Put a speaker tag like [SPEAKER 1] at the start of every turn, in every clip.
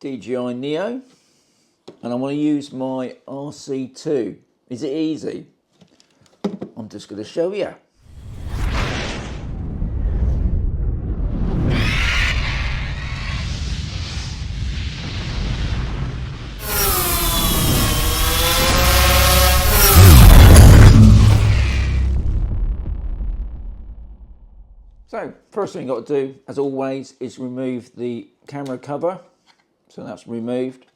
[SPEAKER 1] DJI Neo, and I want to use my RC2. Is it easy? I'm just going to show you. So, first thing you've got to do, as always, is remove the camera cover. So that's removed.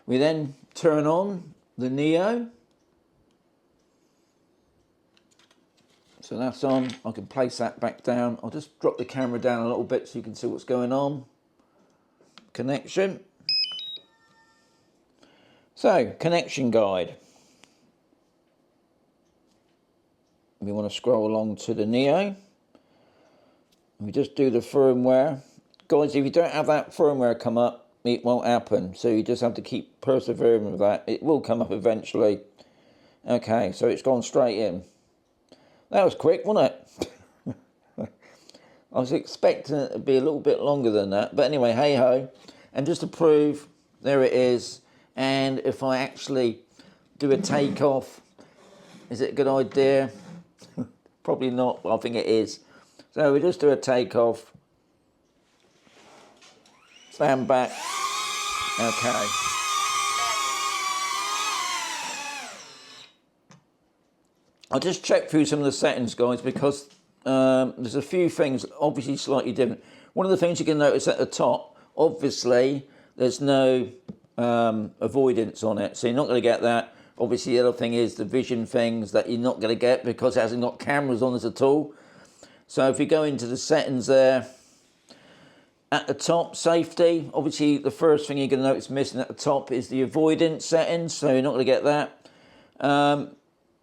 [SPEAKER 1] We then turn on the Neo. So that's on. I can place that back down. I'll just drop the camera down a little bit so you can see what's going on. Connection. So, connection guide. We want to scroll along to the Neo. We just do the firmware. Guys, if you don't have that firmware come up, it won't happen. So you just have to keep persevering with that. It will come up eventually. Okay, so it's gone straight in. That was quick, wasn't it? I was expecting it to be a little bit longer than that. But anyway, hey-ho. And just to prove, there it is. And if I actually do a takeoff, is it a good idea? Probably not, but I think it is. So we just do a takeoff, stand back, okay. I'll just check through some of the settings, guys, because there's a few things obviously slightly different. One of the things you can notice at the top, obviously, there's no avoidance on it, so you're not going to get that. Obviously, the other thing is the vision things that you're not going to get because it hasn't got cameras on it at all. So if you go into the settings there, at the top, safety, obviously the first thing you're going to notice missing at the top is the avoidance settings, so you're not going to get that.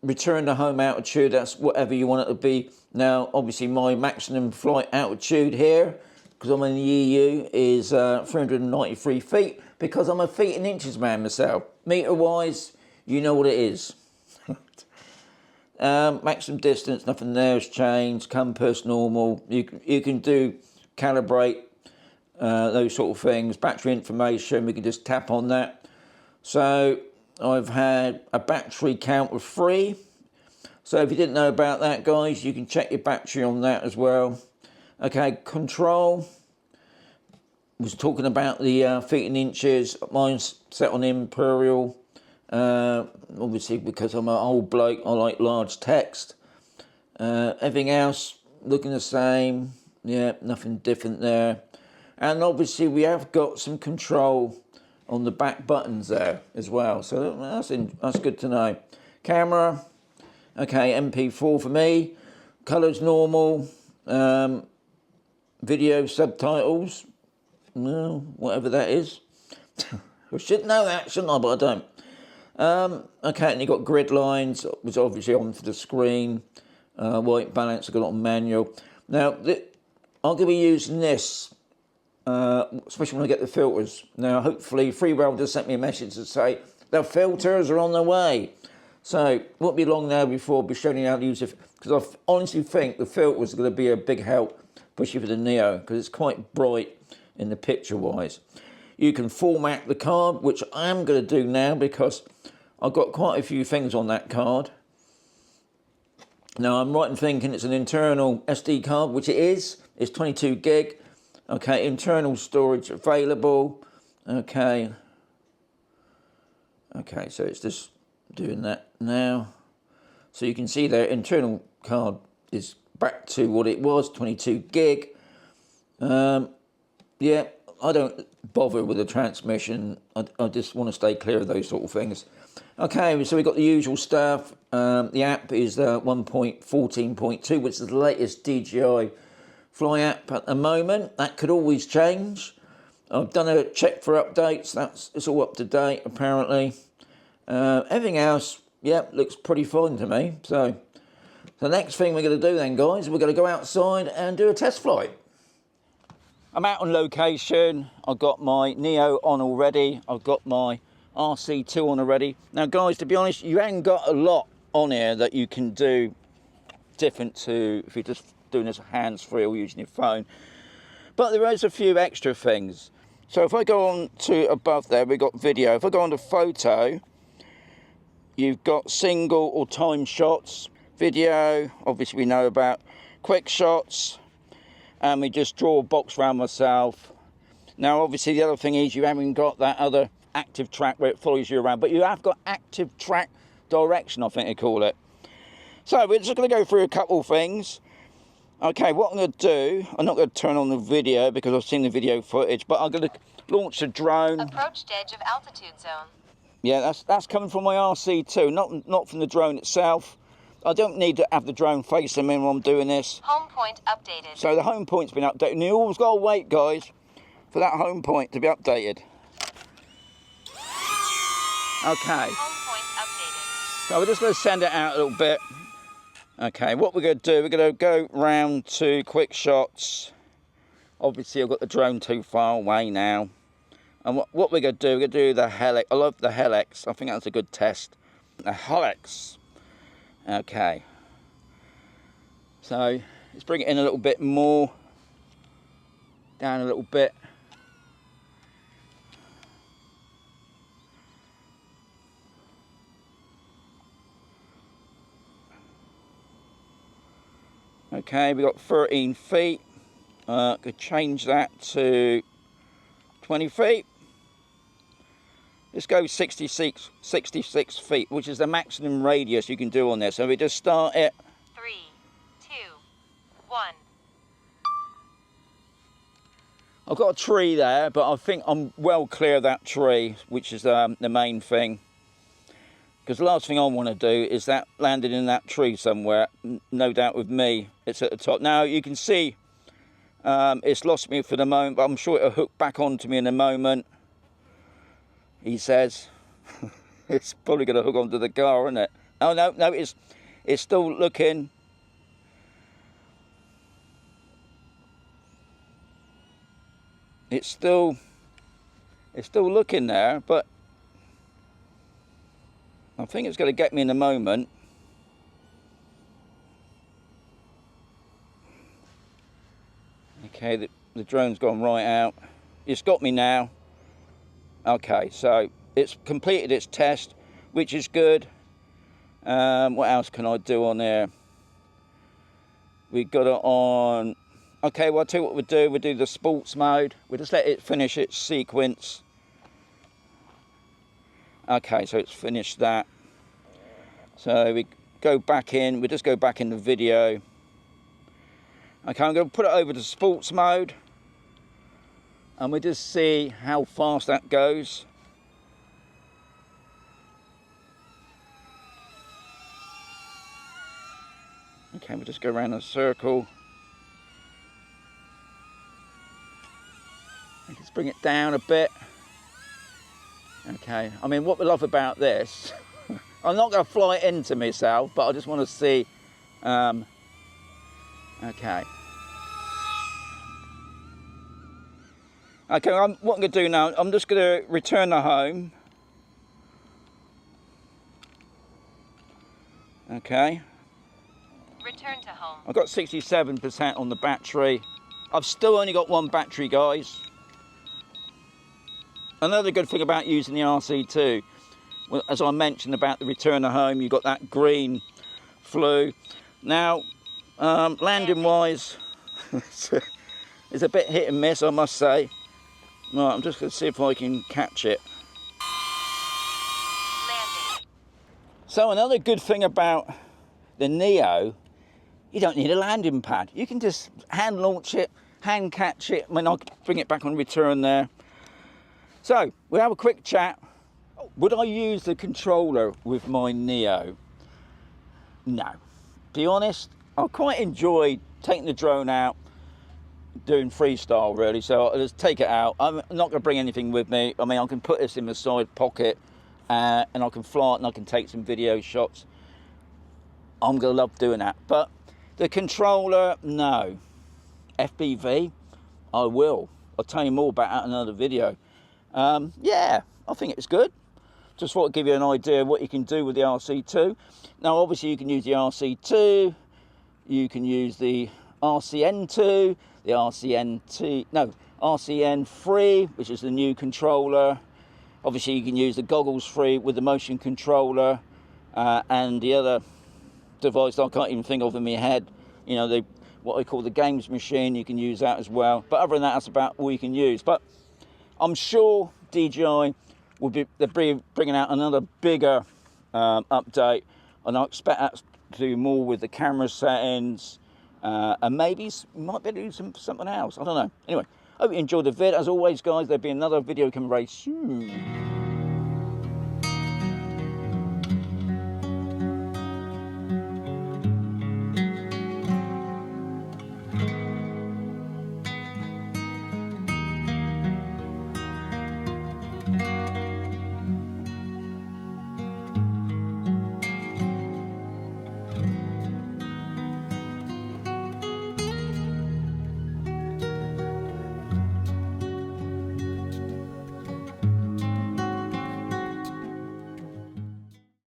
[SPEAKER 1] Return to home altitude, that's whatever you want it to be. Now, obviously my maximum flight altitude here, because I'm in the EU, is 393 feet, because I'm a feet and inches man myself. Meter-wise, you know what it is. Maximum distance, nothing there has changed. Compass, normal. You can do calibrate, those sort of things. Battery information, we can just tap on that. So I've had a battery count of 3. So if you didn't know about that, guys, you can check your battery on that as well. Okay, control. Was talking about the feet and inches. Mine's set on imperial. Obviously because I'm an old bloke, I like large text. Everything else looking the same. Yeah, nothing different there. And obviously we have got some control on the back buttons there as well, so that's good to know. Camera, okay, MP4 for me. Colors normal. Video subtitles, no, whatever that is. I should know that, shouldn't I? But I don't. Okay, and you've got grid lines, which are obviously on for the screen. White balance, I've got it on manual. Now, I'm going to be using this, especially when I get the filters. Now, hopefully, Freewell just sent me a message to say the filters are on the way. So, it won't be long now before I'll be showing you how to use it, because I honestly think the filters are going to be a big help, especially for the Neo, because it's quite bright in the picture-wise. You can format the card, which I am going to do now because I've got quite a few things on that card. Now, I'm right in thinking it's an internal SD card, which it is. It's 22 gig. Okay, internal storage available. Okay. Okay, so it's just doing that now. So you can see their internal card is back to what it was, 22 gig. Yeah, I don't bother with the transmission. I just want to stay clear of those sort of things. Okay, so we've got the usual stuff. The app is 1.14.2, which is the latest DJI Fly app at the moment. That could always change. I've done a check for updates. It's all up to date, apparently. Everything else, yeah, looks pretty fine to me. So the next thing we're going to do then, guys, we're going to go outside and do a test flight. I'm out on location. I've got my Neo on already. I've got my RC2 on already. Now, guys, to be honest, you ain't got a lot on here that you can do different to if you're just doing this hands-free or using your phone. But there is a few extra things. So if I go on to above there, we've got video. If I go on to photo, you've got single or time shots. Video, obviously we know about. Quick shots, and we just draw a box around myself. Now obviously the other thing is you haven't got that other active track where it follows you around, but you have got active track direction, I think they call it. So we're just going to go through a couple of things. Okay, what I'm going to do, I'm not going to turn on the video because I've seen the video footage, but I'm going to launch a drone.
[SPEAKER 2] Approached edge of altitude zone.
[SPEAKER 1] Yeah, that's coming from my RC2, not from the drone itself. I don't need to have the drone facing me when I'm doing this.
[SPEAKER 2] Home point updated.
[SPEAKER 1] So the home point's been updated, and you always got to wait, guys, for that home point to be updated. Okay.
[SPEAKER 2] Home point updated.
[SPEAKER 1] So we're just going to send it out a little bit. Okay, what we're going to do, we're going to go round to quick shots. Obviously, I've got the drone too far away now. And what we're going to do, we're going to do the helix. I love the helix. I think that's a good test. The helix. Okay. So, let's bring it in a little bit more. Down a little bit. Okay, we've got 13 feet. Could change that to 20 feet. Let's go 66 feet, which is the maximum radius you can do on this. So we just start it.
[SPEAKER 2] 3, 2, 1.
[SPEAKER 1] I've got a tree there, but I think I'm well clear of that tree, which is the main thing. Because the last thing I want to do is that landed in that tree somewhere. No doubt with me, it's at the top. Now you can see it's lost me for the moment, but I'm sure it'll hook back onto me in a moment. He says, it's probably going to hook onto the car, isn't it? Oh no, it's still looking. It's still looking there, but I think it's going to get me in a moment. Okay, the drone's gone right out. It's got me now. Okay, so it's completed its test, which is good. What else can I do on there? We got it on. Okay, well, I'll tell you what we'll do. We'll do the sports mode. We'll just let it finish its sequence. Okay, so it's finished that. So we go back in. We just go back in the video. Okay, I'm going to put it over to sports mode. And we just see how fast that goes. Okay, we'll just go around in a circle. Let's bring it down a bit. Okay, I mean, what we love about this, I'm not going to fly it into myself, but I just want to see. Okay. Okay, what I'm going to do now, I'm just going to return to home. Okay.
[SPEAKER 2] Return to home.
[SPEAKER 1] I've got 67% on the battery. I've still only got one battery, guys. Another good thing about using the RC2, well, as I mentioned about the return to home, you've got that green flue. Now, landing wise, it's a bit hit and miss, I must say. Right, I'm just going to see if I can catch it.
[SPEAKER 2] Landing.
[SPEAKER 1] So another good thing about the Neo, you don't need a landing pad. You can just hand launch it, hand catch it. I mean, I'll bring it back on return there. So, we'll have a quick chat. Would I use the controller with my Neo? No. To be honest, I quite enjoy taking the drone out, doing freestyle really, so I'll just take it out. I'm not going to bring anything with me. I mean, I can put this in the side pocket and I can fly it and I can take some video shots. I'm going to love doing that. But the controller, no. FPV, I will. I'll tell you more about that in another video. Yeah, I think it's good. Just thought I'd give you an idea of what you can do with the RC2. Now, obviously, you can use the RC2. You can use the RCN2, the RCNT, no,
[SPEAKER 3] RCN free, which is the new controller. Obviously, you can use the goggles free with the motion controller, and the other device I can't even think of in my head. You know, what I call the games machine. You can use that as well. But other than that, that's about all you can use. But I'm sure DJI will be bringing out another bigger update, and I expect that to do more with the camera settings, and maybe might be able to do something else. I don't know. Anyway, hope you enjoyed the vid. As always, guys, there'll be another video coming very soon.